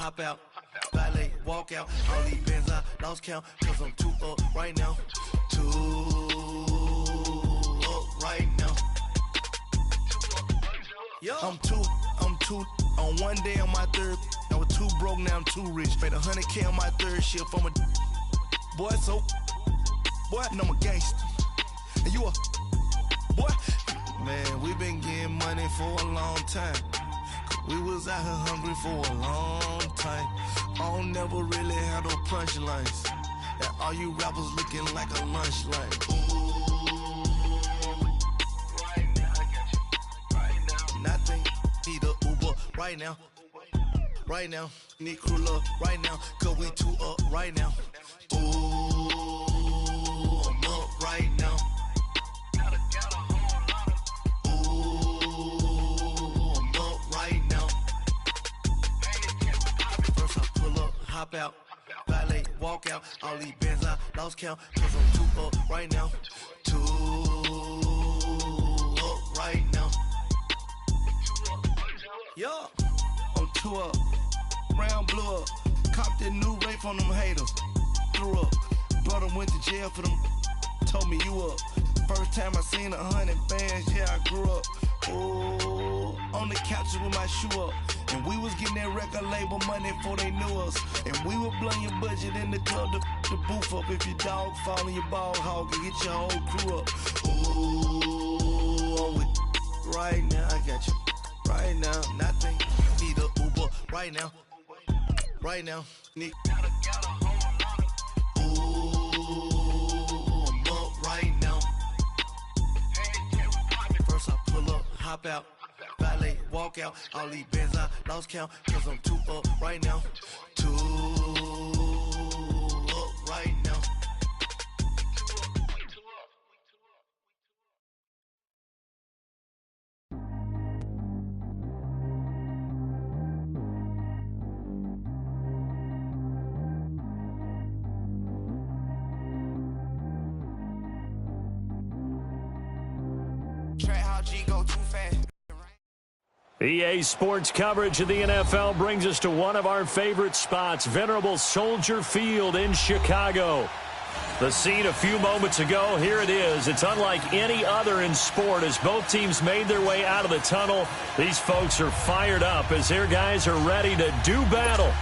hop out, valet, walk out. All these bands I lost count, cause I'm too up right now. Too up right now. Yo. I'm too on one day on my third. I was too broke, now I'm too rich. Made 100K on my third shift from a boy, so boy, and I'm a gangster. And you a boy. Man, we been getting money for a long time. We was out here hungry for a long time. I don't never really have no punchlines. And all you rappers looking like a lunch line. Right now, I got you. Right now. Nothing. Need a Uber right now. Right now. Need crew up right now. Cause we too up right now. Ooh, I'm up right now. Hop out, valet, walk out. All these bands I lost count, cause I'm too up right now. Too up right now. Yo, I'm too up. Round blew up. Copped that new rape from them haters. Threw up. Brother went to jail for them. Told me you up. First time I seen 100 bands, yeah, I grew up. Oh, on the couches with my shoe up. And we was getting that record label money before they knew us. And we were blowing your budget in the club to the booth up. If your dog fall in your ball hog and get your whole crew up. Ooh, I'm with right now, I got you. Right now, nothing. Need a Uber right now. Right now, need. Ooh, I'm up right now. First I pull up, hop out. Valet, walk out. All these bands I lost count, cause I'm too up right now. Too up right now. EA Sports coverage of the NFL brings us to one of our favorite spots, venerable Soldier Field in Chicago. The scene a few moments ago, here it is. It's unlike any other in sport as both teams made their way out of the tunnel. These folks are fired up as their guys are ready to do battle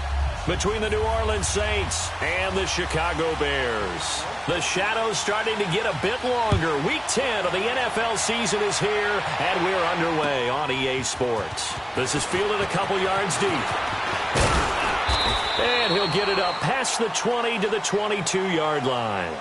between the New Orleans Saints and the Chicago Bears. The shadow's starting to get a bit longer. Week 10 of the NFL season is here, and we're underway on EA Sports. This is fielded a couple yards deep. And he'll get it up past the 20 to the 22-yard line.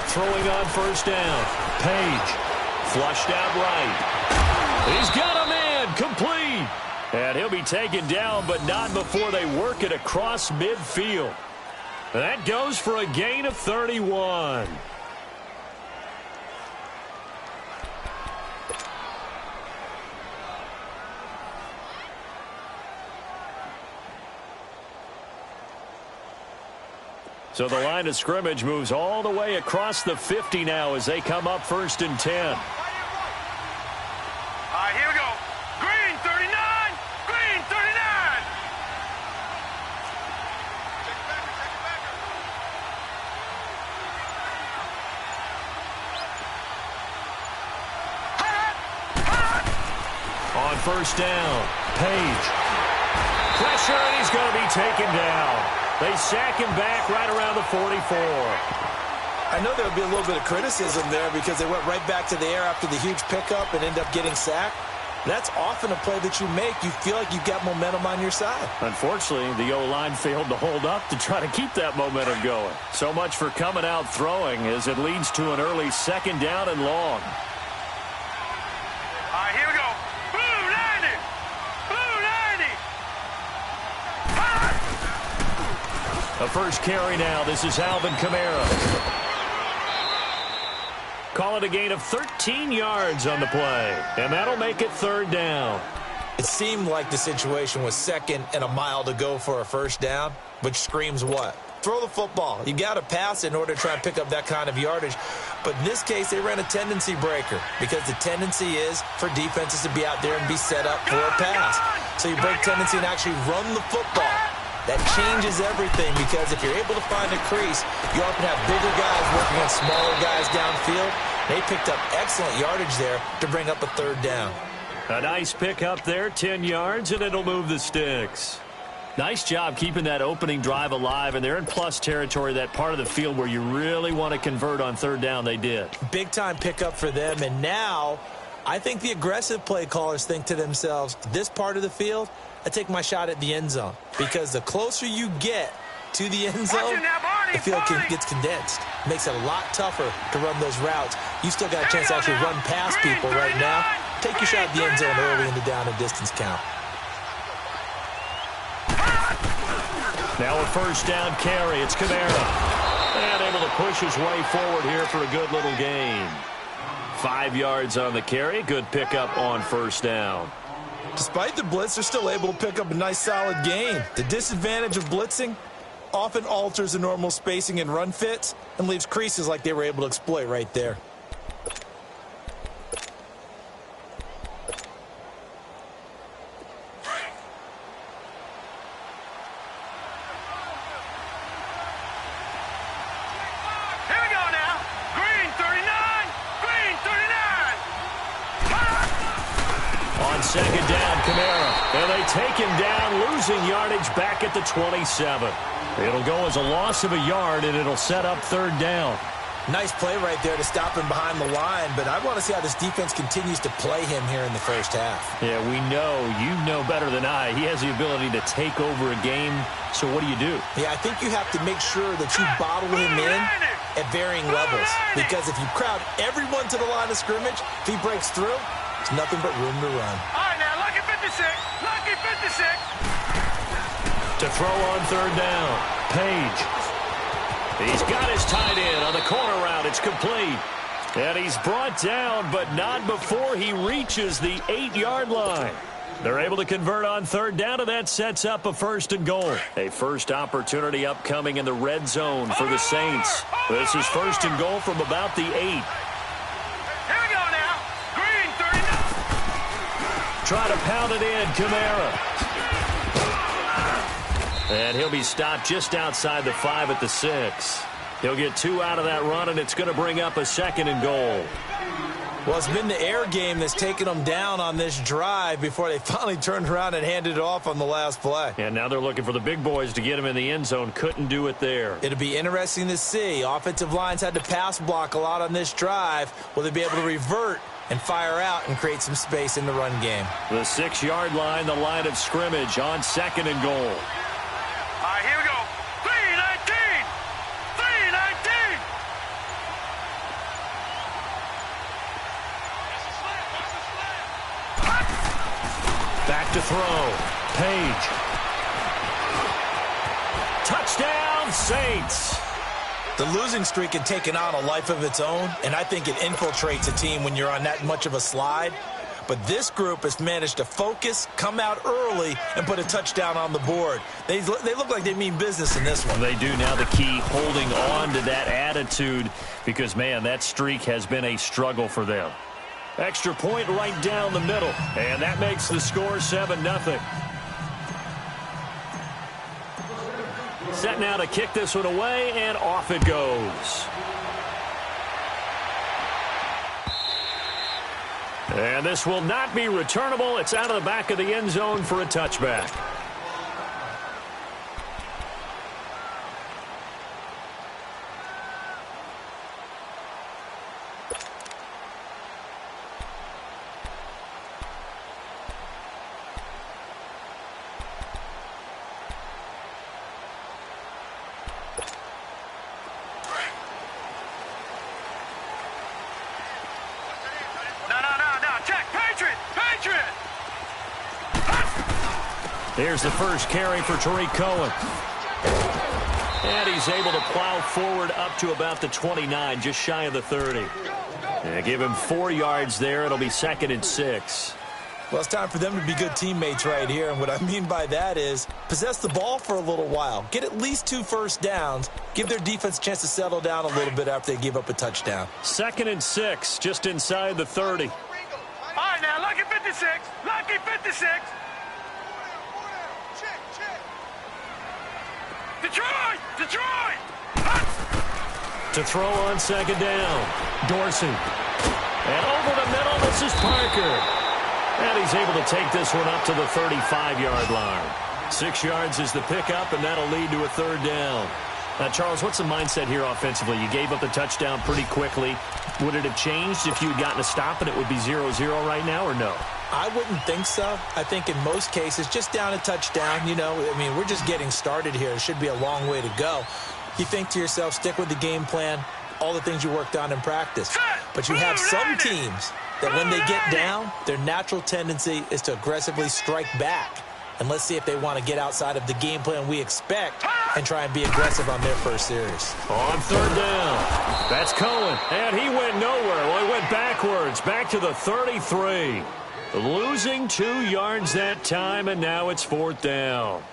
Throwing on first down. Page. Flushed out right. He's got a man. Complete. And he'll be taken down, but not before they work it across midfield. That goes for a gain of 31. So the line of scrimmage moves all the way across the 50 now as they come up 1st and 10. All right, here we go. Green 39. Green 39. On first down, Page. Pressure, and he's going to be taken down. They sack him back right around the 44. I know there would be a little bit of criticism there because they went right back to the air after the huge pickup and end up getting sacked. That's often a play that you make. You feel like you've got momentum on your side. Unfortunately, the O-line failed to hold up to try to keep that momentum going. So much for coming out throwing as it leads to an early 2nd down and long. All right, here we go. Blue 90. Blue 90. A first carry now. This is Alvin Kamara. Call it a gain of 13 yards on the play. And that'll make it third down. It seemed like the situation was 2nd and a mile to go for a first down, which screams what? Throw the football. You got to pass in order to try and pick up that kind of yardage. But in this case, they ran a tendency breaker because the tendency is for defenses to be out there and be set up for a pass. So you break tendency and actually run the football. That changes everything because if you're able to find a crease, you often have bigger guys working on smaller guys downfield. They picked up excellent yardage there to bring up a third down. A nice pick up there, 10 yards, and it'll move the sticks. Nice job keeping that opening drive alive, and they're in plus territory, that part of the field where you really want to convert on third down. They did. Big-time pickup for them, and now I think the aggressive play callers think to themselves, this part of the field, I take my shot at the end zone, because the closer you get to the end zone, the field gets condensed. Makes it a lot tougher to run those routes. You still got a chance to actually run past people right now. Take your shot at the end zone early in the down and distance count. Now a first down carry. It's Kamara. And able to push his way forward here for a good little gain. 5 yards on the carry. Good pickup on first down. Despite the blitz, they're still able to pick up a nice solid gain. The disadvantage of blitzing often alters the normal spacing and run fits and leaves creases like they were able to exploit right there. Second down, Kamara. And they take him down, losing yardage back at the 27. It'll go as a loss of a yard, and it'll set up third down. Nice play right there to stop him behind the line, but I want to see how this defense continues to play him here in the first half. Yeah, we know. You know better than I. He has the ability to take over a game, so what do you do? Yeah, I think you have to make sure that you bottle him in at varying levels, because if you crowd everyone to the line of scrimmage, if he breaks through, it's nothing but room to run. All right, now, lucky 56. Lucky 56. To throw on third down, Page. He's got his tight end on the corner route. It's complete. And he's brought down, but not before he reaches the 8-yard line. They're able to convert on third down, and that sets up a first and goal. A first opportunity upcoming in the red zone for the Saints. This is first and goal from about the 8. Try to pound it in, Kamara. And he'll be stopped just outside the 5 at the 6. He'll get 2 out of that run, and it's going to bring up a second and goal. Well, it's been the air game that's taken them down on this drive before they finally turned around and handed it off on the last play. And now they're looking for the big boys to get him in the end zone. Couldn't do it there. It'll be interesting to see. Offensive lines had to pass block a lot on this drive. Will they be able to revert and fire out and create some space in the run game? The 6-yard line, the line of scrimmage on second and goal. All right, here we go. 3-19. 3-19. Back to throw. Page. Touchdown, Saints. The losing streak had taken on a life of its own, and I think it infiltrates a team when you're on that much of a slide. But this group has managed to focus, come out early, and put a touchdown on the board. They look like they mean business in this one. They do. Now the key, holding on to that attitude, because, man, that streak has been a struggle for them. Extra point right down the middle, and that makes the score 7-0. Set now to kick this one away, and off it goes. And this will not be returnable. It's out of the back of the end zone for a touchback. Here's the first carry for Tariq Cohen. And he's able to plow forward up to about the 29, just shy of the 30. And give him 4 yards there. It'll be 2nd and 6. Well, it's time for them to be good teammates right here. And what I mean by that is possess the ball for a little while. Get at least 2 first downs. Give their defense a chance to settle down a little bit after they give up a touchdown. 2nd and 6, just inside the 30. All right, now, lucky 56. Lucky 56. Detroit! Detroit! To throw on 2nd down. Dorsey. And over the middle, this is Parker. And he's able to take this one up to the 35-yard line. 6 yards is the pickup, and that'll lead to a 3rd down. Now, Charles, what's the mindset here offensively? You gave up the touchdown pretty quickly. Would it have changed if you had gotten a stop and it would be 0-0 right now, or no? I wouldn't think so. I think in most cases, just down a touchdown, you know, I mean, we're just getting started here. It should be a long way to go. You think to yourself, stick with the game plan, all the things you worked on in practice. But you have some teams that when they get down, their natural tendency is to aggressively strike back. And let's see if they want to get outside of the game plan we expect and try and be aggressive on their first series. On 3rd down, that's Cohen. And he went nowhere. Well, he went backwards, back to the 33. Losing 2 yards that time, and now it's 4th down.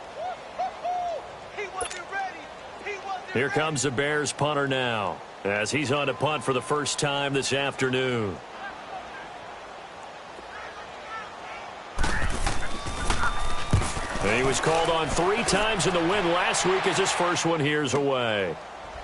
Here comes the Bears punter now, as he's on to punt for the first time this afternoon. And he was called on 3 times in the win last week as his first one here's away.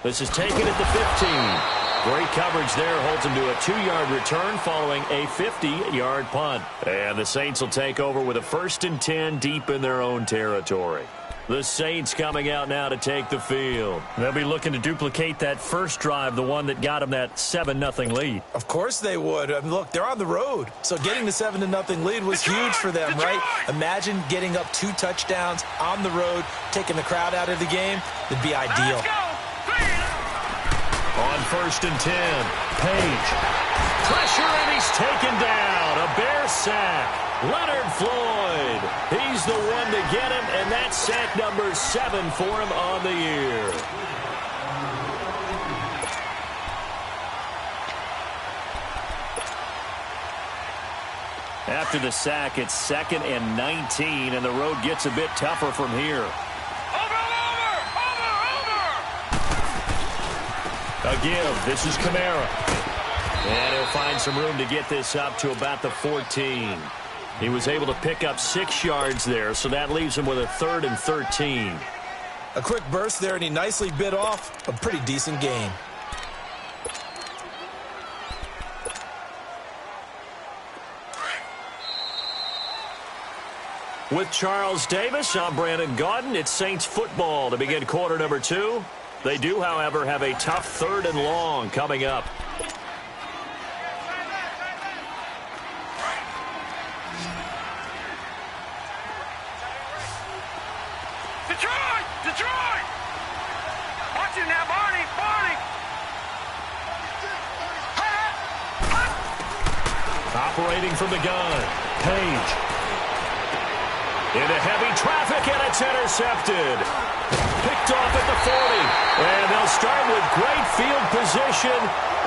This is taken at the 15. Great coverage there, holds him to a 2-yard return following a 50-yard punt. And the Saints will take over with a 1st and 10 deep in their own territory. The Saints coming out now to take the field. They'll be looking to duplicate that first drive, the one that got them that 7-0 lead. Of course they would. I mean, look, they're on the road. So getting the 7-0 lead was huge for them, right? Imagine getting up 2 touchdowns on the road, taking the crowd out of the game. It'd be ideal. On 1st and 10, Page. Pressure, and he's taken down. A Bear sack. Leonard Floyd. He's the one to get him, and that's sack number 7 for him on the year. After the sack, it's 2nd and 19, and the road gets a bit tougher from here. A give. This is Kamara. And he'll find some room to get this up to about the 14. He was able to pick up 6 yards there, so that leaves him with a 3rd and 13. A quick burst there, and he nicely bit off a pretty decent gain. With Charles Davis, I'm Brandon Gaudin. It's Saints football to begin quarter number 2. They do, however, have a tough 3rd and long coming up. Detroit! Detroit! Watch it now, Barney! Barney! Operating from the gun, Page. Into heavy traffic, and it's intercepted. Picked off at the 40. And they'll start with great field position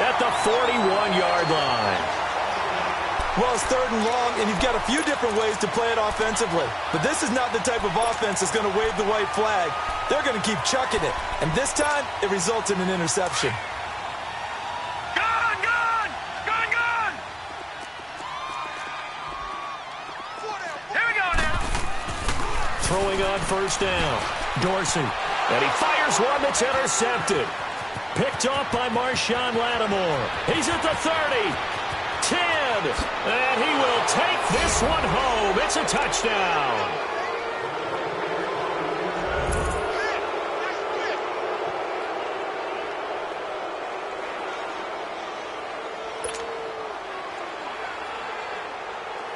at the 41-yard line. Well, it's 3rd and long, and you've got a few different ways to play it offensively. But this is not the type of offense that's going to wave the white flag. They're going to keep chucking it. And this time, it results in an interception. Gun! Gun! Gun! Gun! Here we go now. Throwing on 1st down, Dorsey. And he fires one that's intercepted. Picked off by Marshawn Lattimore. He's at the 30. 10. And he will take this one home. It's a touchdown.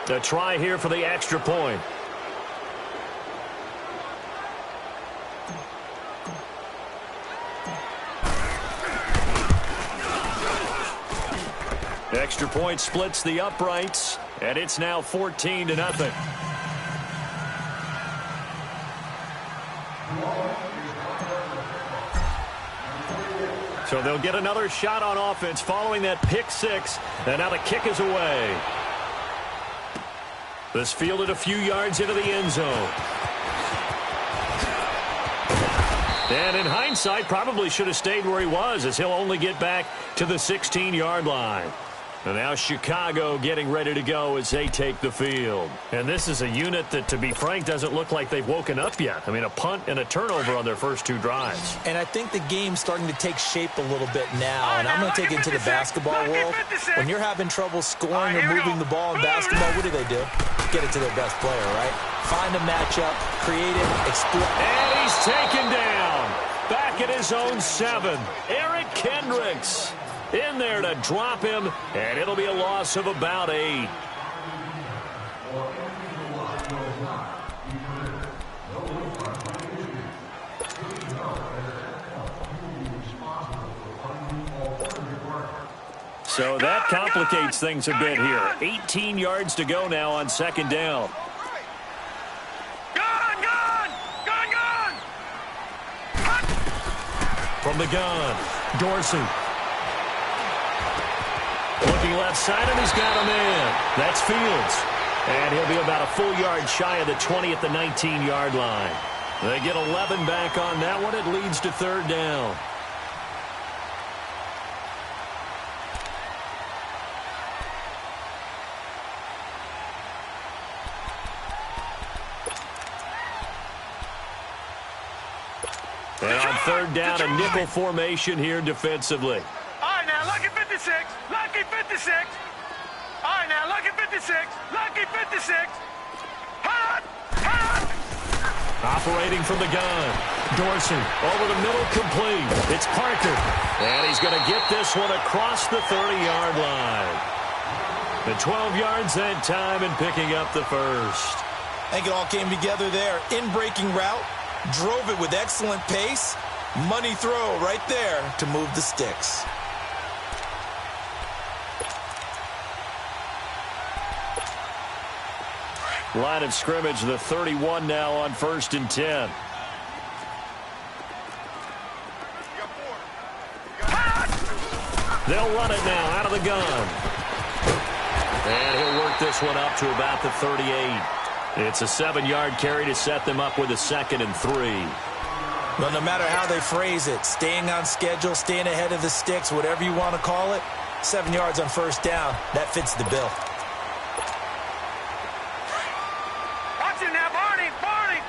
The try here for the extra point. Extra point splits the uprights, and it's now 14-0. So they'll get another shot on offense following that pick six. And now the kick is away. This fielded a few yards into the end zone. And in hindsight, probably should have stayed where he was, as he'll only get back to the 16-yard line. And now Chicago getting ready to go as they take the field. And this is a unit that, to be frank, doesn't look like they've woken up yet. I mean, a punt and a turnover on their first two drives. And I think the game's starting to take shape a little bit now. And I'm going to take it into the basketball world. When you're having trouble scoring or moving the ball in basketball, what do? Get it to their best player, right? Find a matchup, create it, explore. And he's taken down. Back at his own 7. Eric Kendricks in there to drop him, and it'll be a loss of about 8. So that complicates things a bit here. 18 yards to go now on second down. From the gun, Dorsey. Looking left side, and he's got him in. That's Fields. And he'll be about a full yard shy of the 20 at the 19-yard line. They get 11 back on that one. It leads to third down. And on third down, a nickel formation here defensively. All right, now, lucky 56. Lucky 56. All right, now, lucky 56. Lucky 56. Hot! Hot! Operating from the gun. Dorsey over the middle, complete. It's Parker. And he's going to get this one across the 30-yard line. The 12 yards that time and picking up the first. I think it all came together there. In-breaking route. Drove it with excellent pace. Money throw right there to move the sticks. Line of scrimmage, the 31 now on 1st and 10. They'll run it now out of the gun. And he'll work this one up to about the 38. It's a 7-yard carry to set them up with a 2nd and 3. Well, no matter how they phrase it, staying on schedule, staying ahead of the sticks, whatever you want to call it, 7 yards on first down, that fits the bill. Watch it now, Barney! Barney!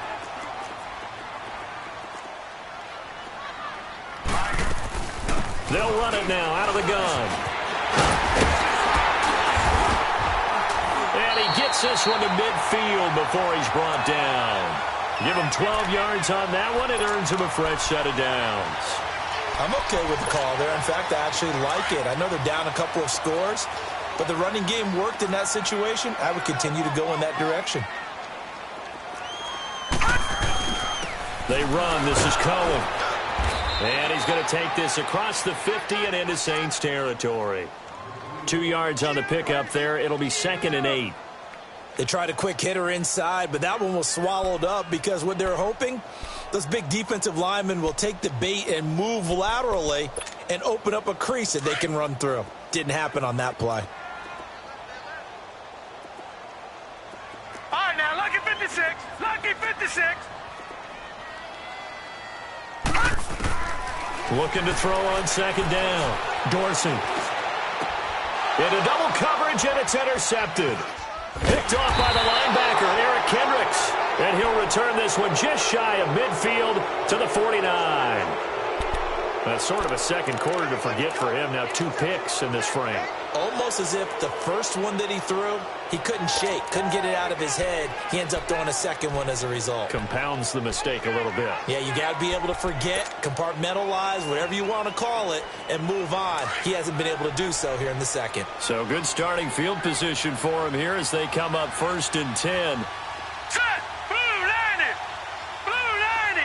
They'll run it now out of the gun. And he gets this one to midfield before he's brought down. Give him 12 yards on that one. It earns him a fresh set of downs. I'm okay with the call there. In fact, I actually like it. I know they're down a couple of scores, but the running game worked in that situation. I would continue to go in that direction. They run. This is Cohen. And he's going to take this across the 50 and into Saints territory. 2 yards on the pickup there. It'll be 2nd and 8. They tried a quick hitter inside, but that one was swallowed up because what they're hoping, those big defensive linemen will take the bait and move laterally and open up a crease that they can run through. Didn't happen on that play. All right, now, lucky 56. Lucky 56. Looking to throw on 2nd down. Dorsey. Into double coverage, and it's intercepted. Picked off by the linebacker, Eric Kendricks. And he'll return this one just shy of midfield to the 49. That's sort of a second quarter to forget for him. Now 2 picks in this frame. Almost as if the first one that he threw, he couldn't shake, couldn't get it out of his head. He ends up throwing a second one as a result. Compounds the mistake a little bit. Yeah, you got to be able to forget, compartmentalize, whatever you want to call it, and move on. He hasn't been able to do so here in the second. So good starting field position for him here as they come up 1st and 10. Set! Blue 90! Blue 90!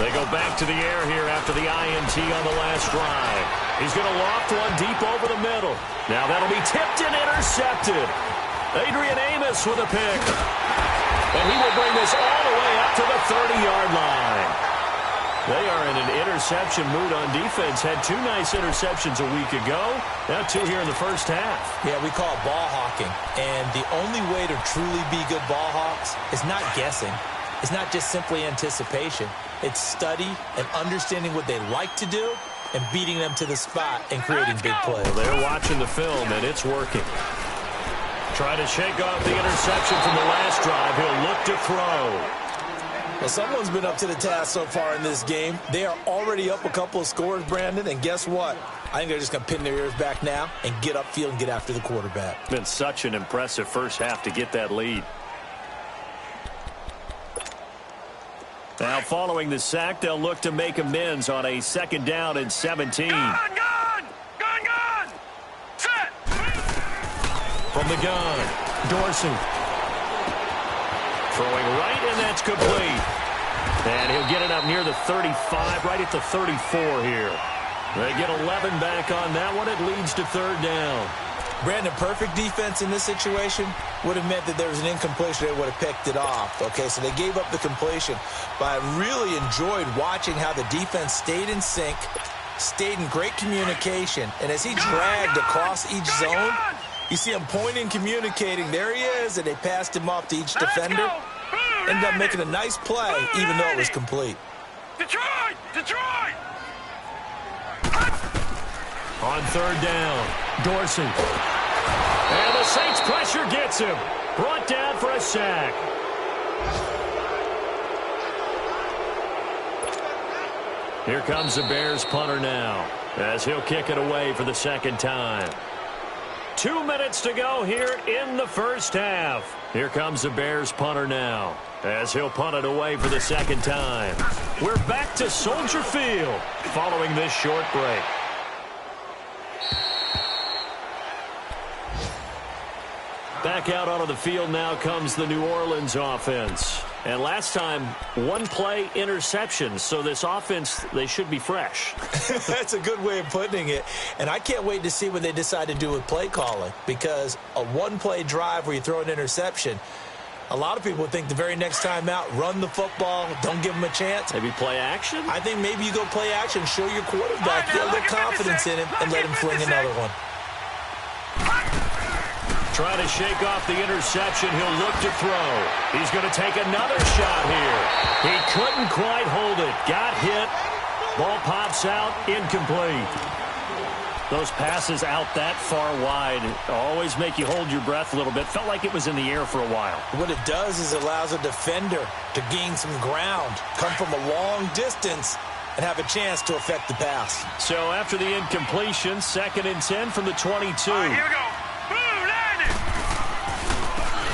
They go back to the air here after the INT on the last drive. He's going to loft one deep over the middle. Now that'll be tipped and intercepted. Adrian Amos with a pick. And he will bring this all the way up to the 30-yard line. They are in an interception mood on defense. Had 2 nice interceptions a week ago. Now 2 here in the first half. Yeah, we call it ball hawking. And the only way to truly be good ball hawks is not guessing. It's not just simply anticipation. It's study and understanding what they like to do and beating them to the spot and creating big plays. Well, they're watching the film, and it's working. Trying to shake off the interception from the last drive. He'll look to throw. Well, someone's been up to the task so far in this game. They are already up a couple of scores, Brandon, and guess what? I think they're just going to pin their ears back now and get upfield and get after the quarterback. Been such an impressive first half to get that lead. Now, following the sack, they'll look to make amends on a 2nd down and 17. Gun! Set! From the gun, Dorsey. Throwing right, and that's complete. And he'll get it up near the 35, right at the 34 here. They get 11 back on that one. It leads to 3rd down. Brandon, perfect defense in this situation would have meant that there was an incompletion. They would have picked it off. Okay, so they gave up the completion. But I really enjoyed watching how the defense stayed in sync, stayed in great communication. And as he dragged across each zone, you see him pointing, communicating. There he is, and they passed him off to each defender. Ended up making a nice play, even though it was complete. Detroit! On 3rd down, Dorsey. And the Saints pressure gets him. Brought down for a sack. Here comes the Bears punter now, as he'll kick it away for the 2nd time. 2 minutes to go here in the first half. Here comes the Bears punter now, as he'll punt it away for the 2nd time. We're back to Soldier Field following this short break. Back out onto the field now comes the New Orleans offense. And last time, 1-play interception. So this offense, they should be fresh. That's a good way of putting it. And I can't wait to see what they decide to do with play calling. Because a 1-play drive where you throw an interception, a lot of people think the very next time out, run the football, don't give them a chance. Maybe play action? I think maybe you go play action, show your quarterback, get a little confidence in him, and let him fling another one. Trying to shake off the interception. He'll look to throw. He's going to take another shot here. He couldn't quite hold it. Got hit. Ball pops out. Incomplete. Those passes out that far wide always make you hold your breath a little bit. Felt like it was in the air for a while. What it does is it allows a defender to gain some ground, come from a long distance, and have a chance to affect the pass. So after the incompletion, 2nd and 10 from the 22. All right, here we go.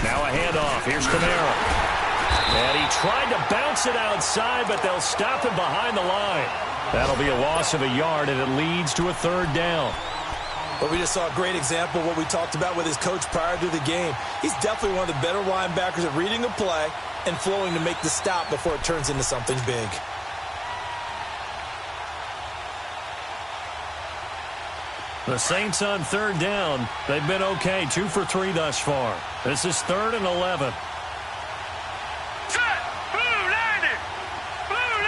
Now a handoff. Here's Kamara. And he tried to bounce it outside, but they'll stop him behind the line. That'll be a loss of a yard, and it leads to a 3rd down. But we just saw a great example of what we talked about with his coach prior to the game. He's definitely one of the better linebackers at reading a play and flowing to make the stop before it turns into something big. The Saints on 3rd down. They've been okay. 2 for 3 thus far. This is 3rd and 11. Set! Blue 90! Blue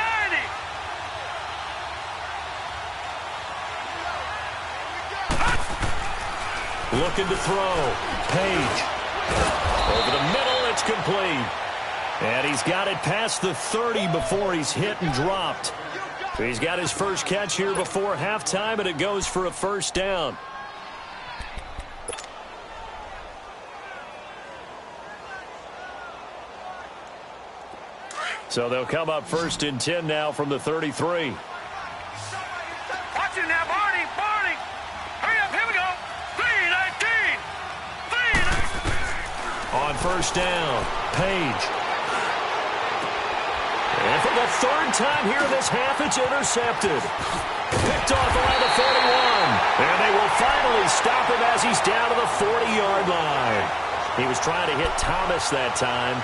90! Looking to throw. Page. Over the middle, it's complete. And he's got it past the 30 before he's hit and dropped. He's got his first catch here before halftime, and it goes for a 1st down. So they'll come up 1st and 10 now from the 33. Watch it now, Barney! Hurry up, here we go! 3-19! 3-19! On 1st down, Page. And for the 3rd time here in this half, it's intercepted. Picked off around the 41. And they will finally stop him as he's down to the 40-yard line. He was trying to hit Thomas that time.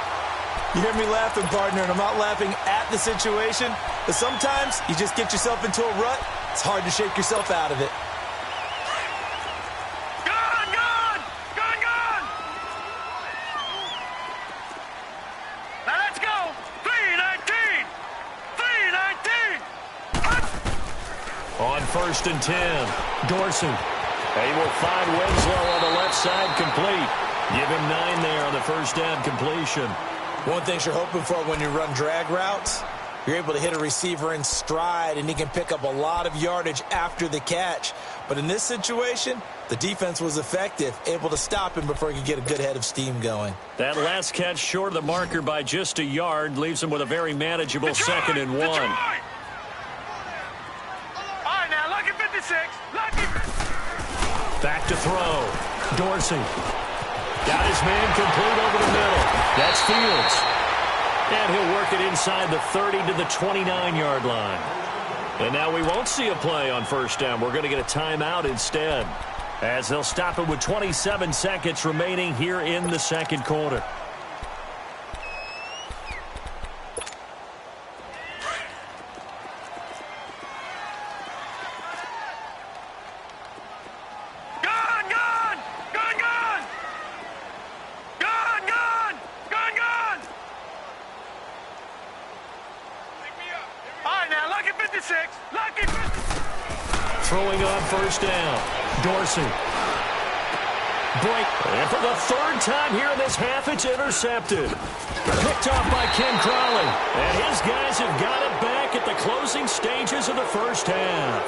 You hear me laughing, partner, and I'm not laughing at the situation, but sometimes you just get yourself into a rut. It's hard to shake yourself out of it. Now let's go! 3-19! 3-19! On 1st and 10, Dorsey. He will find Winslow on the left side, complete. Give him 9 there on the first down completion. One thing you're hoping for when you run drag routes, you're able to hit a receiver in stride, and he can pick up a lot of yardage after the catch. But in this situation, the defense was effective, able to stop him before he could get a good head of steam going. That last catch short of the marker by just a yard leaves him with a very manageable 2nd and 1. All right, now, lucky 56. Lucky. Back to throw. Dorsey. Got his man complete over the middle. That's Fields. And he'll work it inside the 30 to the 29-yard line. And now we won't see a play on first down. We're going to get a timeout instead, as they'll stop it with 27 seconds remaining here in the second quarter. Throwing on first down. Dorsey. Break. And for the 3rd time here in this half, it's intercepted. Picked off by Ken Crawley. And his guys have got it back at the closing stages of the first half.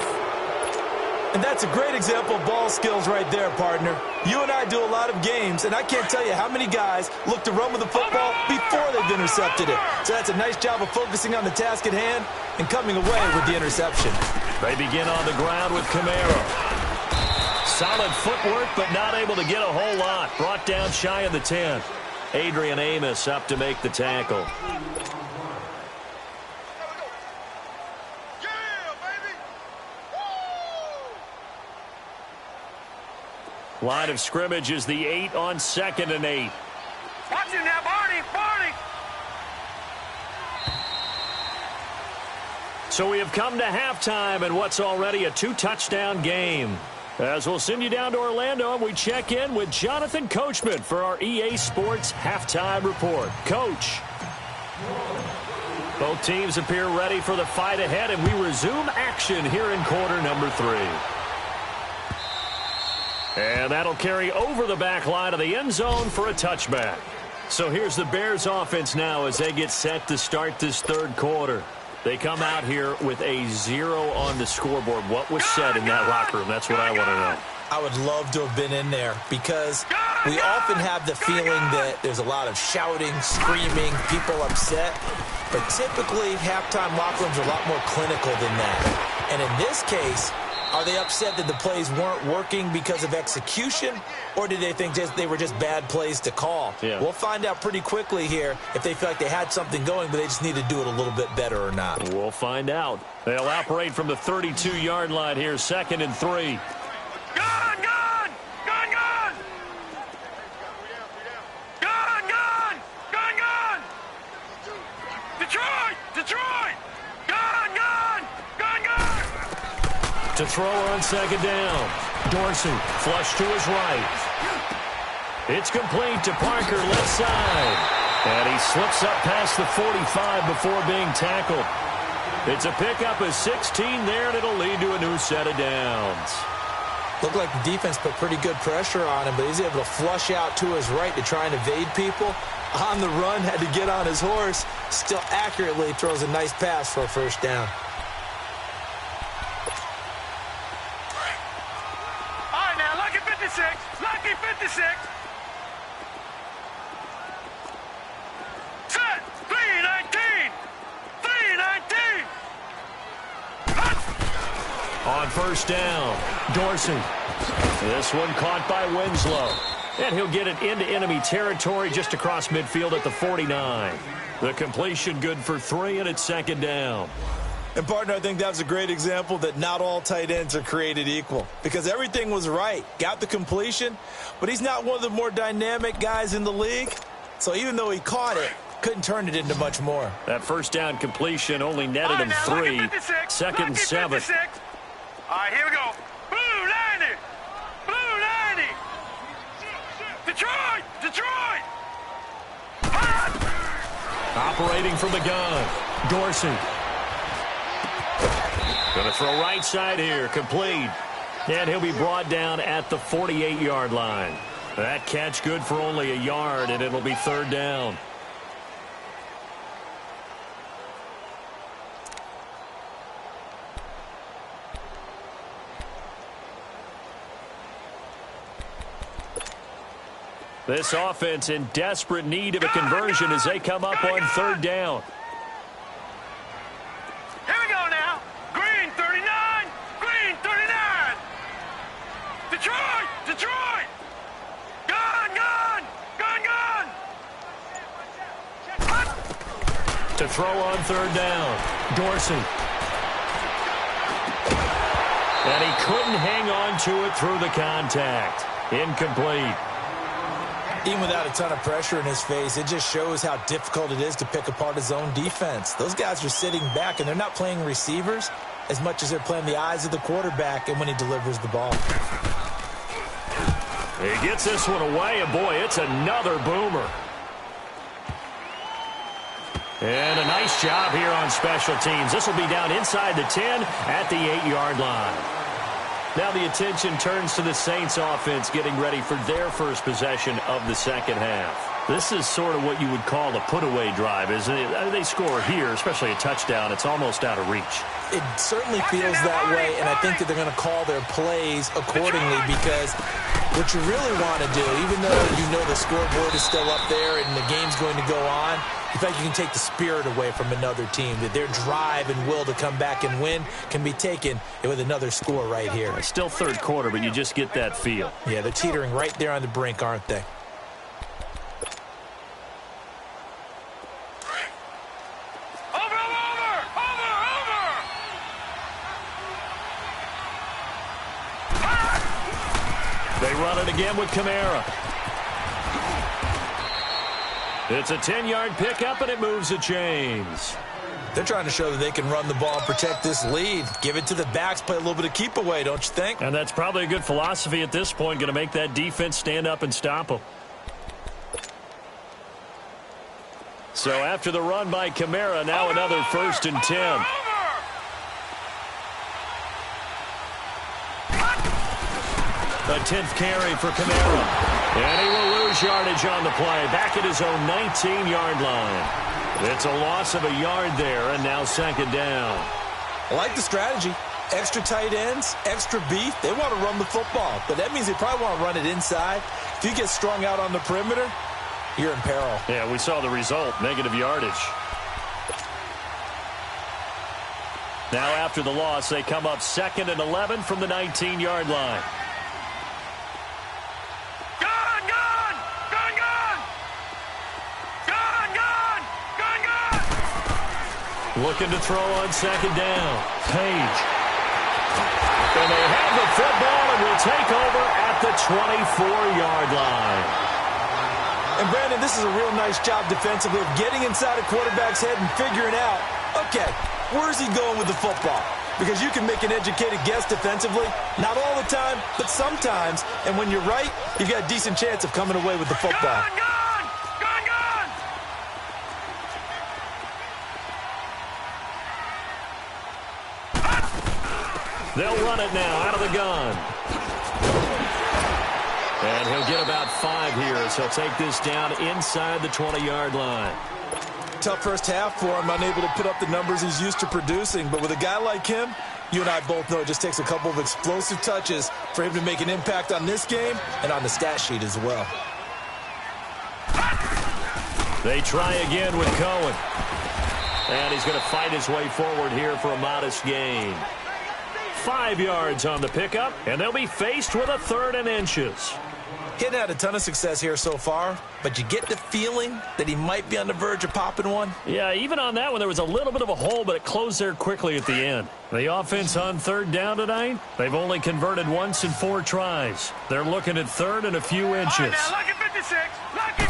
And that's a great example of ball skills right there, partner. You and I do a lot of games, and I can't tell you how many guys look to run with the football before they've intercepted it. So that's a nice job of focusing on the task at hand and coming away with the interception. They begin on the ground with Camaro. Solid footwork, but not able to get a whole lot. Brought down shy of the 10. Adrian Amos up to make the tackle. Line of scrimmage is the 8 on 2nd and 8. Watch him now, Barney. So we have come to halftime in what's already a 2-touchdown game. As we'll send you down to Orlando, and we check in with Jonathan Coachman for our EA Sports Halftime Report. Coach. Both teams appear ready for the fight ahead, and we resume action here in quarter number 3. And that'll carry over the back line of the end zone for a touchback. So here's the Bears offense now as they get set to start this 3rd quarter. They come out here with a 0 on the scoreboard. What was said in that locker room? That's what I want to know. I would love to have been in there because we often have the feeling that there's a lot of shouting, screaming, people upset. But typically, halftime locker rooms are a lot more clinical than that. And in this case, are they upset that the plays weren't working because of execution, or did they think they were just bad plays to call? Yeah. We'll find out pretty quickly here if they feel like they had something going, but they just need to do it a little bit better or not. We'll find out. They'll operate from the 32-yard line here, 2nd and 3. Gun! Detroit! Gun! To throw on 2nd down. Dorsey, flush to his right. It's complete to Parker, left side. And he slips up past the 45 before being tackled. It's a pickup of 16 there, and it'll lead to a new set of downs. Looked like the defense put pretty good pressure on him, but he's able to flush out to his right to try and evade people. On the run, had to get on his horse. Still accurately throws a nice pass for a first down. All right, now, lucky 56. Lucky 56. Set. 319. 319. On first down, Dorsey. This one caught by Winslow. And he'll get it into enemy territory just across midfield at the 49. The completion good for 3, and it's 2nd down. And, partner, I think that was a great example that not all tight ends are created equal. Because everything was right. Got the completion, but he's not one of the more dynamic guys in the league. So even though he caught it, couldn't turn it into much more. That first down completion only netted him 3. 2nd and 7. All right, here we go. Blue 90. Blue 90. Detroit! Operating from the gun, Dorsey. The Going to throw right side here, complete. And he'll be brought down at the 48-yard line. That catch good for only a yard, and it'll be third down. This offense in desperate need of a conversion as they come up on third down. Here we go now. Green 39. Green 39. Detroit. Detroit. Gun. Gun. Gun. Gun. Hut. To throw on third down. Dorsey. And he couldn't hang on to it through the contact. Incomplete. Even without a ton of pressure in his face, it just shows how difficult it is to pick apart his own defense. Those guys are sitting back, and they're not playing receivers as much as they're playing the eyes of the quarterback and when he delivers the ball. He gets this one away, and boy, it's another boomer. And a nice job here on special teams. This will be down inside the 10 at the 8-yard line. Now the attention turns to the Saints offense getting ready for their first possession of the second half. This is sort of what you would call a put-away drive, isn't it? They score here, especially a touchdown. It's almost out of reach. It certainly feels that way, and I think that they're going to call their plays accordingly because what you really want to do, even though you know the scoreboard is still up there and the game's going to go on, in fact, you can take the spirit away from another team, that their drive and will to come back and win can be taken with another score right here. It's still third quarter, but you just get that feel. Yeah, they're teetering right there on the brink, aren't they? They run it again with Kamara. It's a 10-yard pickup, and it moves the chains. They're trying to show that they can run the ball and protect this lead. Give it to the backs, play a little bit of keep away, don't you think? And that's probably a good philosophy at this point, going to make that defense stand up and stop them. So after the run by Kamara, now another 1st and 10. A 10th carry for Kamara. And he will lose yardage on the play. Back at his own 19-yard line. It's a loss of a yard there, and now second down. I like the strategy. Extra tight ends, extra beef. They want to run the football, but that means they probably want to run it inside. If you get strung out on the perimeter, you're in peril. Yeah, we saw the result, negative yardage. Now after the loss, they come up 2nd and 11 from the 19-yard line. Looking to throw on second down. Page. And they have the football and will take over at the 24-yard line. And, Brandon, this is a real nice job defensively of getting inside a quarterback's head and figuring out, okay, where's he going with the football? Because you can make an educated guess defensively. Not all the time, but sometimes. And when you're right, you've got a decent chance of coming away with the football. They'll run it now out of the gun. And he'll get about 5 here as he'll take this down inside the 20-yard line. Tough first half for him, unable to put up the numbers he's used to producing. But with a guy like him, you and I both know it just takes a couple of explosive touches for him to make an impact on this game and on the stat sheet as well. They try again with Cohen. And he's going to fight his way forward here for a modest gain. 5 yards on the pickup, and they'll be faced with a 3rd and inches. He hadn't had a ton of success here so far, but you get the feeling that he might be on the verge of popping one. Yeah, even on that one, there was a little bit of a hole, but it closed there quickly at the end. The offense on 3rd down tonight, they've only converted once in 4 tries. They're looking at 3rd and a few inches. Right, now, lucky 56. Lucky.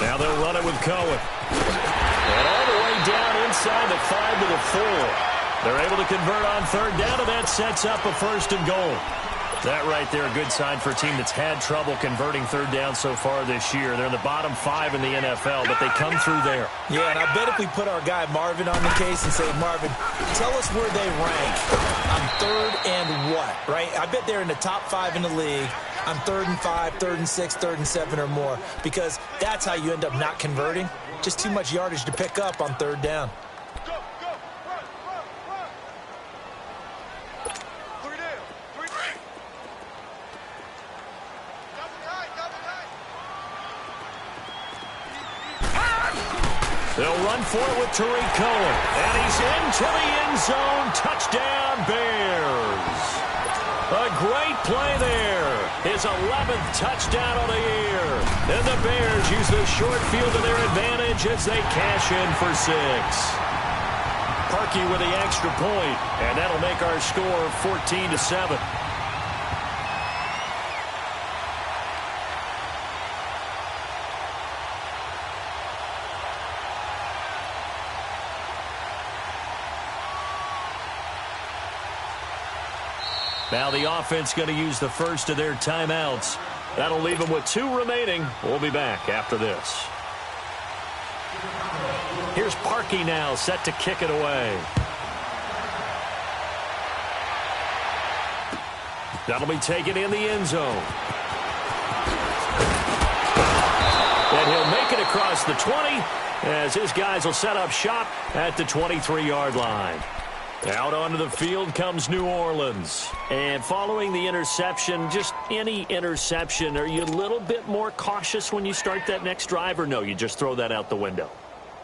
Now they'll run it with Cohen. And all the way down inside the 5 to the 4. They're able to convert on 3rd down, and that sets up a 1st and goal. That right there, a good sign for a team that's had trouble converting third down so far this year. They're in the bottom 5 in the NFL, but they come through there. Yeah, and I bet if we put our guy Marvin on the case and say, Marvin, tell us where they rank on third and what, right? I bet they're in the top 5 in the league on 3rd and 5, 3rd and 6, 3rd and 7 or more, because that's how you end up not converting. Just too much yardage to pick up on third down. They'll run for it with Tariq Cohen. And he's into the end zone. Touchdown, Bears. A great play there. His 11th touchdown of the year. And the Bears use the short field to their advantage as they cash in for 6. Parkey with the extra point, and that'll make our score 14-7. Now the offense going to use the first of their timeouts. That'll leave them with 2 remaining. We'll be back after this. Here's Parkey now, set to kick it away. That'll be taken in the end zone. And he'll make it across the 20 as his guys will set up shop at the 23-yard line. Out onto the field comes New Orleans. And following the interception, just any interception, are you a little bit more cautious when you start that next drive, or no, you just throw that out the window?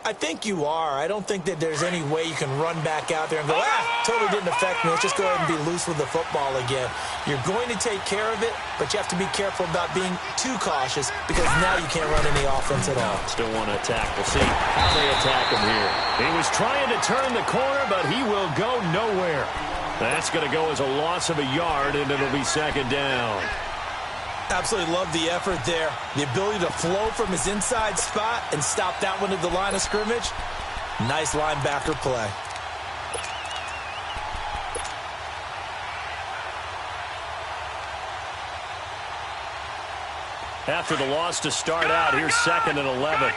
I think you are. I don't think that there's any way you can run back out there and go, totally didn't affect me. Let's just go ahead and be loose with the football again. You're going to take care of it, but you have to be careful about being too cautious because now you can't run any offense at all. Still want to attack. We'll see how they attack him here. He was trying to turn the corner, but he will go nowhere. That's going to go as a loss of a yard, and it'll be second down. Absolutely love the effort there. The ability to flow from his inside spot and stop that one at the line of scrimmage. Nice linebacker play. After the loss to start out, here's 2nd and 11.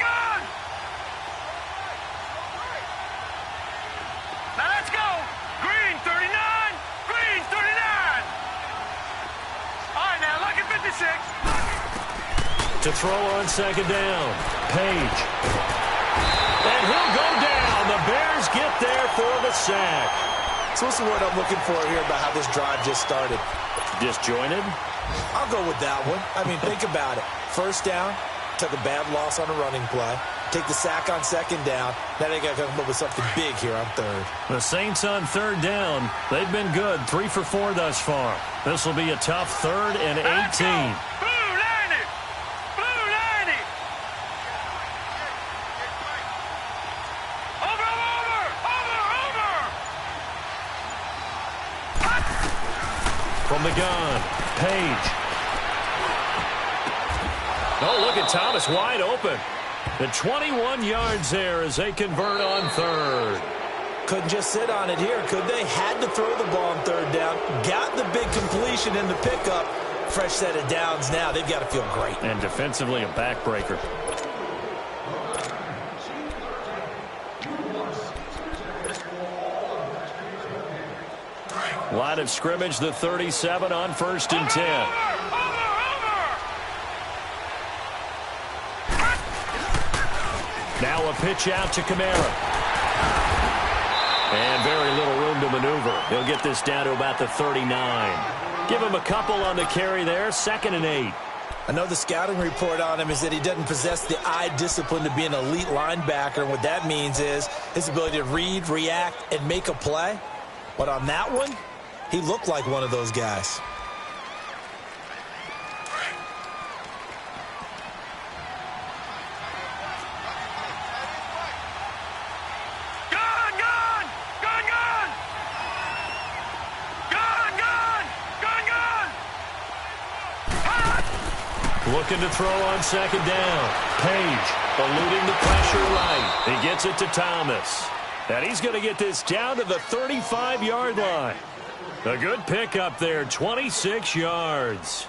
Now let's go. Green 39. Green 39. All right, now look at 56. To throw on second down, Page. And he'll go down. The Bears get there for the sack. So what's the word I'm looking for here about how this drive just started? Disjointed? I'll go with that one. I mean, think about it. First down, took a bad loss on a running play. Take the sack on second down. Now they got to come up with something big here on third. The Saints on third down. They've been good. 3 for 4 thus far. This will be a tough 3rd and 18. From the gun, Page. Oh, look at Thomas wide open. The 21 yards there as they convert on third. Couldn't just sit on it here, could they? Had to throw the ball on third down. Got the big completion in the pickup. Fresh set of downs now. They've got to feel great. And defensively, a backbreaker. Line of scrimmage, the 37 on 1st and 10. Now a pitch out to Kamara. And very little room to maneuver. He'll get this down to about the 39. Give him a couple on the carry there, 2nd and 8. I know the scouting report on him is that he doesn't possess the eye discipline to be an elite linebacker. And what that means is his ability to read, react, and make a play. But on that one, he looked like one of those guys. Looking to throw on second down. Page eluding the pressure right. He gets it to Thomas. And he's going to get this down to the 35-yard line. A good pickup there, 26 yards.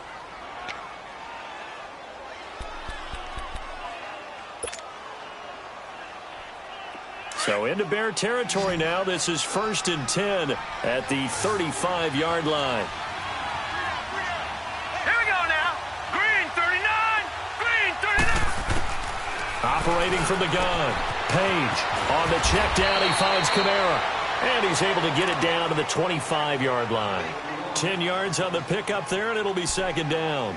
So into Bear territory now. This is 1st and 10 at the 35-yard line. Here we go now. Green 39. Green 39. Operating from the gun. Page on the check down. He finds Kamara. And he's able to get it down to the 25-yard line. 10 yards on the pickup there, and it'll be 2nd down.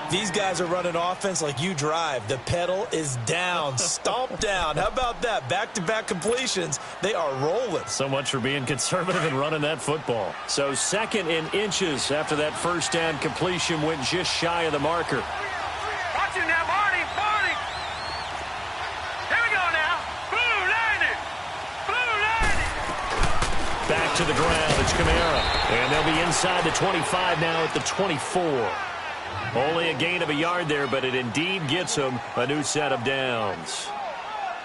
These guys are running offense like you drive. The pedal is down, stomped down. How about that? Back-to-back completions. They are rolling. So much for being conservative and running that football. So 2nd and inches after that 1st down completion went just shy of the marker. Watch it now, Barney. Barney. Here we go now. Blue landed. Blue landed. Back to the ground. It's Kamara. And they'll be inside the 25 now at the 24. Only a gain of a yard there, but it indeed gets them a new set of downs.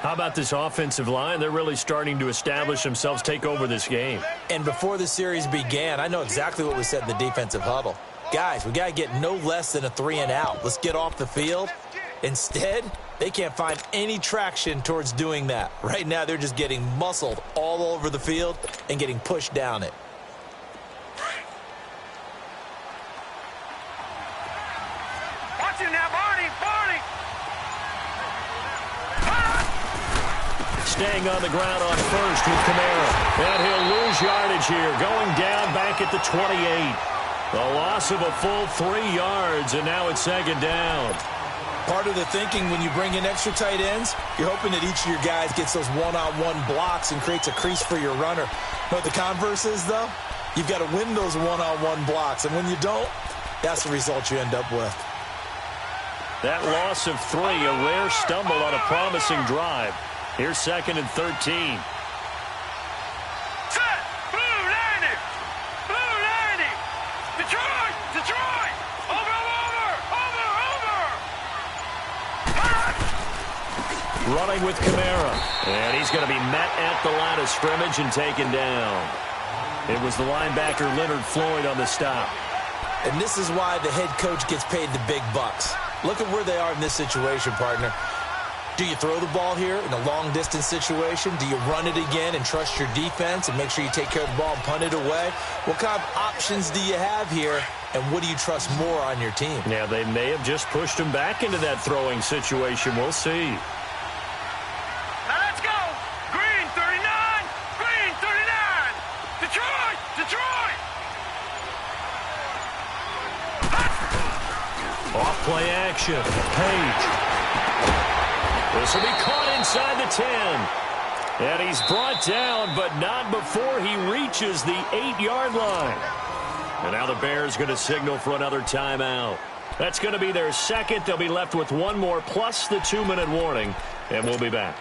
How about this offensive line? They're really starting to establish themselves, take over this game. And before the series began, I know exactly what we said in the defensive huddle. Guys, we got to get no less than a 3-and-out. Let's get off the field. Instead, they can't find any traction towards doing that. Right now, they're just getting muscled all over the field and getting pushed down it. Now, Barney, Barney. Staying on the ground on 1st with Kamara. And he'll lose yardage here. Going down back at the 28. The loss of a full 3 yards, and now it's 2nd down. Part of the thinking when you bring in extra tight ends, you're hoping that each of your guys gets those one-on-one blocks and creates a crease for your runner. But the converse is, though, you've got to win those one-on-one blocks. And when you don't, that's the result you end up with. That loss of 3, a rare stumble on a promising drive. Here's 2nd and 13. Set! Blue landing! Blue landing! Detroit! Detroit! Over! Running with Kamara. And he's going to be met at the line of scrimmage and taken down. It was the linebacker Leonard Floyd on the stop. And this is why the head coach gets paid the big bucks. Look at where they are in this situation, partner. Do you throw the ball here in a long-distance situation? Do you run it again and trust your defense and make sure you take care of the ball and punt it away? What kind of options do you have here, and what do you trust more on your team? Yeah, they may have just pushed him back into that throwing situation. We'll see. Now let's go. Green 39. Green 39. Detroit. Detroit. Off play action. Page. This will be caught inside the 10. And he's brought down, but not before he reaches the 8-yard line. And now the Bears going to signal for another timeout. That's going to be their 2nd. They'll be left with 1 more plus the 2-minute warning. And we'll be back.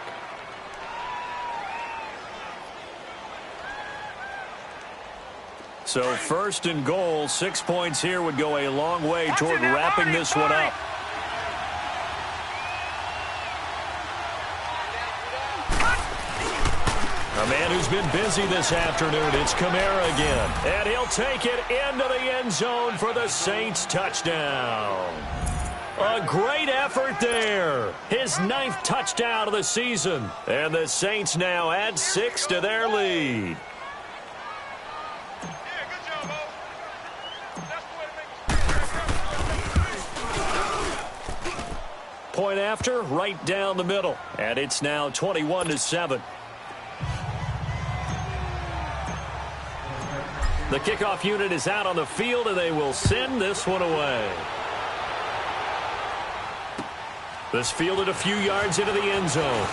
So 1st and goal, 6 points here would go a long way toward wrapping this one up. A man who's been busy this afternoon, it's Kamara again. And he'll take it into the end zone for the Saints touchdown. A great effort there. His 9th touchdown of the season. And the Saints now add 6 to their lead. Point after, right down the middle. And it's now 21-7. The kickoff unit is out on the field, and they will send this one away. This fielded a few yards into the end zone.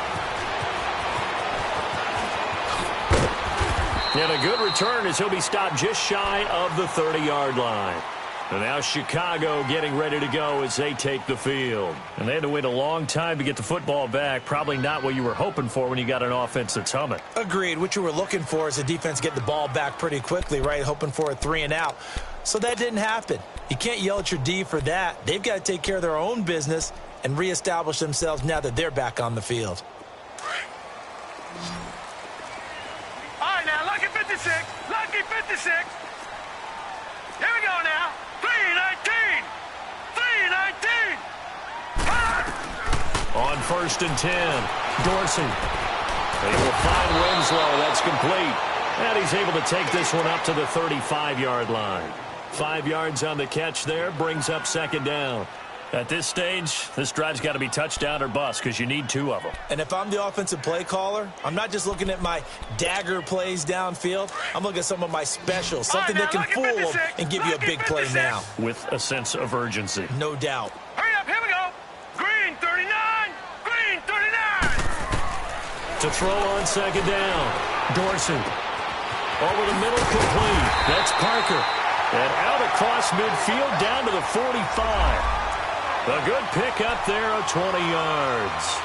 And a good return as he'll be stopped just shy of the 30-yard line. And now Chicago getting ready to go as they take the field. And they had to wait a long time to get the football back. Probably not what you were hoping for when you got an offense that's humming. Agreed. What you were looking for is a defense getting the ball back pretty quickly, right? Hoping for a 3-and-out. So that didn't happen. You can't yell at your D for that. They've got to take care of their own business and reestablish themselves now that they're back on the field. All right, now, lucky 56. Lucky 56. 1st and 10. Dorsey. They will find Winslow. That's complete. And he's able to take this one up to the 35-yard line. 5 yards on the catch there, brings up 2nd down. At this stage, this drive's got to be touchdown or bust because you need 2 of them. And if I'm the offensive play caller, I'm not just looking at my dagger plays downfield. I'm looking at some of my specials, something that can fool them and give you a big play now. With a sense of urgency. No doubt. Hurry up, here we go. Green 39, green 39. To throw on 2nd down. Dorsey. Over the middle, complete. That's Parker. And out across midfield, down to the 45. A good pick up there of 20 yards.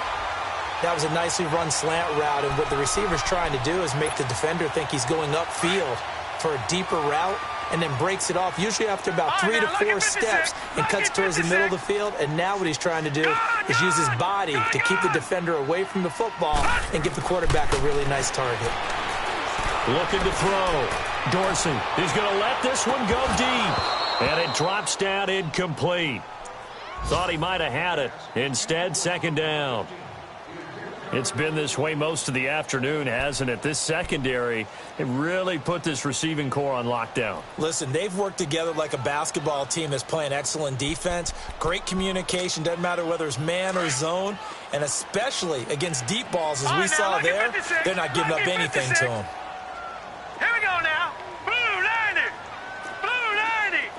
That was a nicely run slant route, and what the receiver's trying to do is make the defender think he's going upfield for a deeper route, and then breaks it off, usually after about 3 to 4 steps, and cuts towards the middle of the field. And now what he's trying to do is use his body to keep the defender away from the football and give the quarterback a really nice target. Looking to throw. Dorsey. He's going to let this one go deep. And it drops down incomplete. Thought he might have had it. Instead, 2nd down. It's been this way most of the afternoon, hasn't it? This secondary, it really put this receiving core on lockdown. Listen, they've worked together like a basketball team that's playing excellent defense. Great communication, doesn't matter whether it's man or zone. And especially against deep balls, as we saw there, they're not giving up anything to them. Here we go now. Blue 90. Blue 90.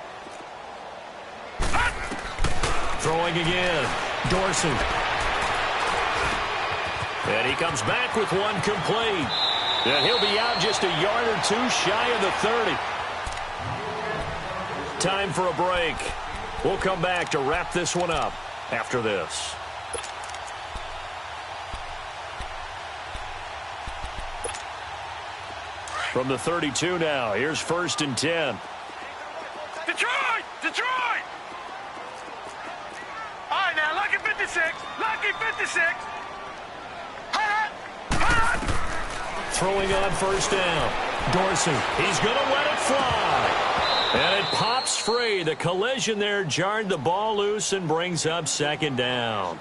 Throwing again. Dorsey. And he comes back with one complete. And he'll be out just a yard or 2 shy of the 30. Time for a break. We'll come back to wrap this one up after this. From the 32 now, here's 1st and 10. Detroit! Detroit! All right, now, lucky 56. Lucky 56. Throwing on 1st down. Dorsey, he's going to let it fly. And it pops free. The collision there jarred the ball loose and brings up 2nd down.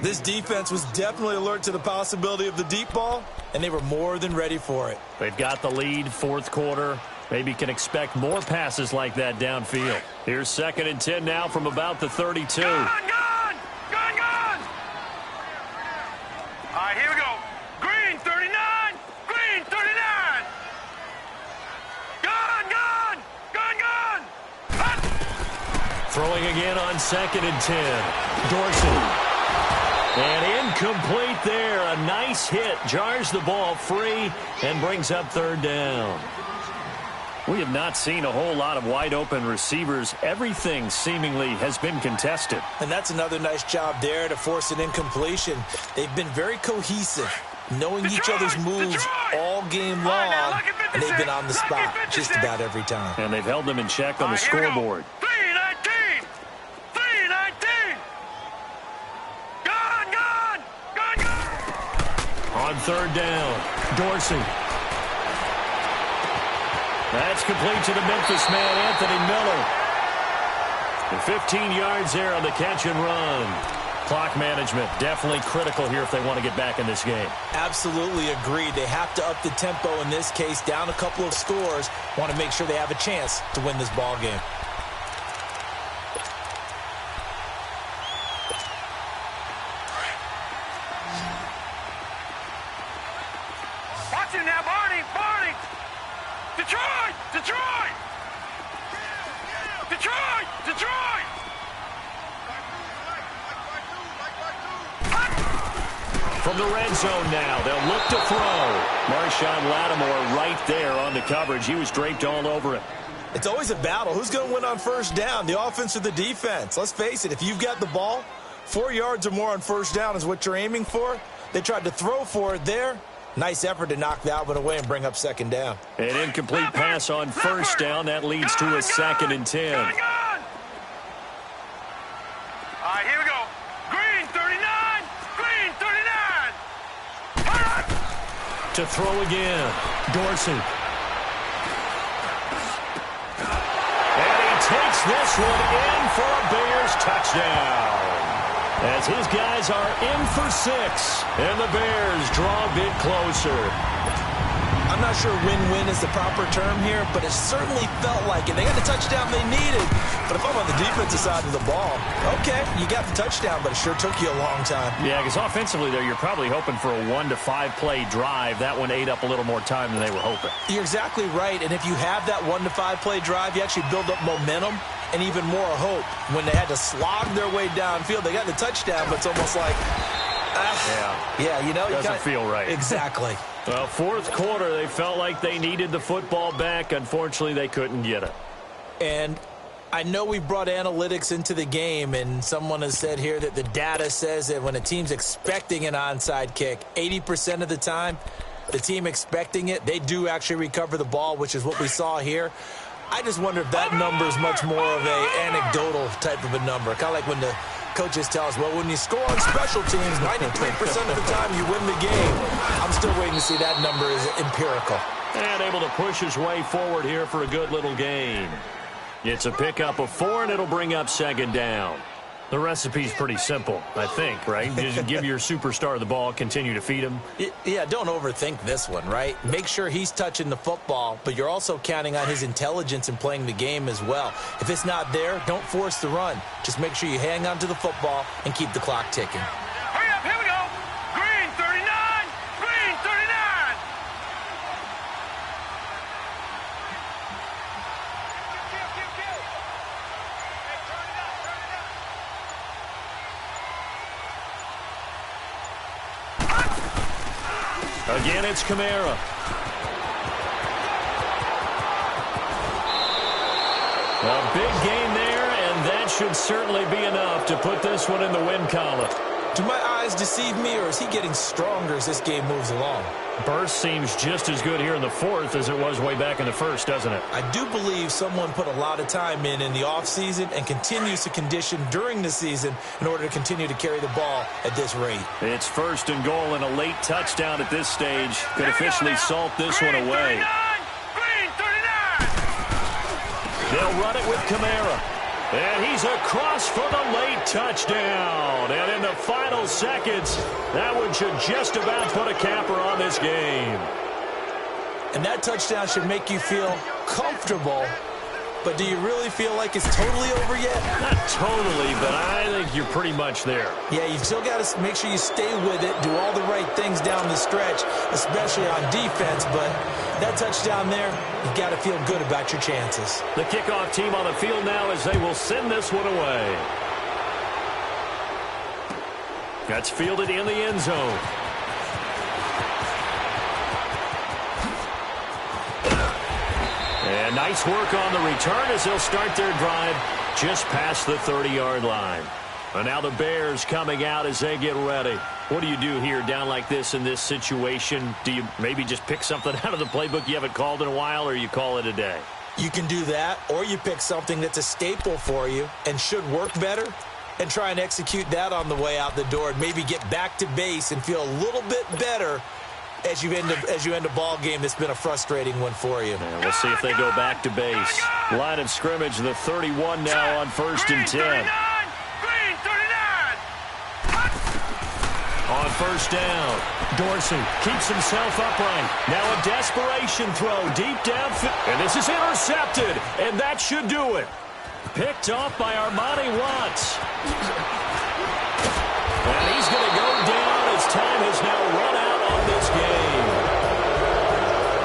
This defense was definitely alert to the possibility of the deep ball, and they were more than ready for it. They've got the lead, 4th quarter. Maybe can expect more passes like that downfield. Here's 2nd and 10 now from about the 32. Gone! All right, here we go. Green 39, green 39. Gone! Hot. Throwing again on 2nd and 10. Dorsey. And incomplete there. A nice hit. Jars the ball free and brings up 3rd down. We have not seen a whole lot of wide-open receivers. Everything seemingly has been contested. And that's another nice job there to force an incompletion. They've been very cohesive, knowing each other's moves all game long, and they've been on the spot just about every time. And they've held them in check on the scoreboard. 319! 319! Gone! On 3rd down, Dorsey. That's complete to the Memphis man, Anthony Miller. And 15 yards there on the catch and run. Clock management definitely critical here if they want to get back in this game. Absolutely agreed. They have to up the tempo in this case, down a couple of scores. Want to make sure they have a chance to win this ball game. Watch it now, Barney! Detroit! From the red zone now, they'll look to throw. Marshawn Lattimore right there on the coverage. He was draped all over it. It's always a battle. Who's going to win on 1st down, the offense or the defense? Let's face it, if you've got the ball, 4 yards or more on 1st down is what you're aiming for. They tried to throw for it there. Nice effort to knock that one away and bring up 2nd down. An incomplete pass on 1st down. That leads to a 2nd and 10. All right, here we go. Green 39, green 39. To throw again, Dorsey. And he takes this one in for a Bears touchdown. as his guys are in for 6, and the Bears draw a bit closer. I'm not sure win-win is the proper term here, but it certainly felt like it. They got the touchdown they needed. But if I'm on the defensive side of the ball, okay, you got the touchdown, but it sure took you a long time. Yeah, because offensively there, you're probably hoping for a 1 to 5 play drive. That one ate up a little more time than they were hoping. You're exactly right, and if you have that 1 to 5 play drive, you actually build up momentum and even more hope. When they had to slog their way downfield, they got the touchdown, but it's almost like, yeah, you know, doesn't feel right. Exactly. Well, fourth quarter, they felt like they needed the football back. Unfortunately, they couldn't get it. And I know we brought analytics into the game, and someone has said here that the data says that when a team's expecting an onside kick, 80% of the time, the team expecting it, they do actually recover the ball, which is what we saw here. I just wonder if that number is much more of a anecdotal type of a number. Kind of like when the coaches tell us, well, when you score on special teams, 93% of the time you win the game. I'm still waiting to see that number is empirical. And able to push his way forward here for a good little gain. It's a pickup of 4, and it'll bring up 2nd down. The recipe's pretty simple, I think, right? Just give your superstar the ball, continue to feed him. Yeah, don't overthink this one, right? Make sure he's touching the football, but you're also counting on his intelligence in playing the game as well. If it's not there, don't force the run. Just make sure you hang on to the football and keep the clock ticking. Hurry up, here we go. Green 39, green 39. Again, it's Kamara. A big gain there, and that should certainly be enough to put this one in the win column. Do my eyes deceive me, or is he getting stronger as this game moves along? Burst seems just as good here in the fourth as it was way back in the first, doesn't it? I do believe someone put a lot of time in the offseason and continues to condition during the season in order to continue to carry the ball at this rate. It's 1st and goal, and a late touchdown at this stage could officially salt this one away. Green 39. They'll run it with Kamara. And he's across for the late touchdown. And in the final seconds, that one should just about put a capper on this game. And that touchdown should make you feel comfortable. But do you really feel like it's totally over yet? Not totally, but I think you're pretty much there. Yeah, you've still got to make sure you stay with it, do all the right things down the stretch, especially on defense. But that touchdown there, you've got to feel good about your chances. The kickoff team on the field now as they will send this one away. That's fielded in the end zone. And nice work on the return as they'll start their drive just past the 30-yard line. And now the Bears coming out as they get ready. What do you do here down like this in this situation? Do you maybe just pick something out of the playbook you haven't called in a while, or you call it a day? You can do that, or you pick something that's a staple for you and should work better and try and execute that on the way out the door and maybe get back to base and feel a little bit better as you end a ball game that's been a frustrating one for you. And we'll see if they go back to base. Line of scrimmage, the 31 now on 1st and 10. Green 39. On 1st down, Dorsey keeps himself upright. Now a desperation throw deep downfield. And this is intercepted, and that should do it. Picked off by Armani Watts. And he's going to go down as time has now run out on this game.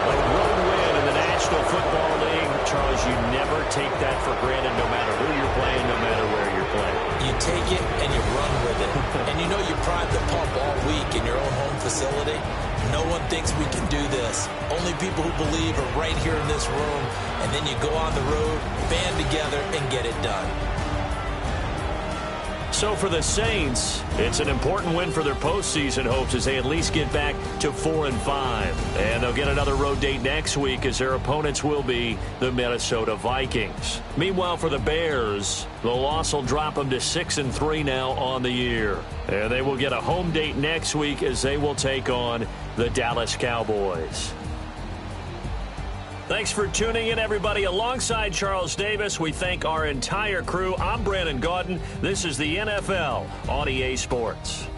A road win in the National Football League. Charles, you never take that for granted no matter who you're playing, no matter where you're playing. You take it and you run with it. And you know you prime the pump all week in your own home facility. No one thinks we can do this. Only people who believe are right here in this room. And then you go on the road, band together, and get it done. So for the Saints, it's an important win for their postseason hopes as they at least get back to 4-5. And they'll get another road date next week as their opponents will be the Minnesota Vikings. Meanwhile, for the Bears, the loss will drop them to 6-3 now on the year. And they will get a home date next week as they will take on the Dallas Cowboys. Thanks for tuning in, everybody. Alongside Charles Davis, we thank our entire crew. I'm Brandon Gaudin. This is the NFL on EA Sports.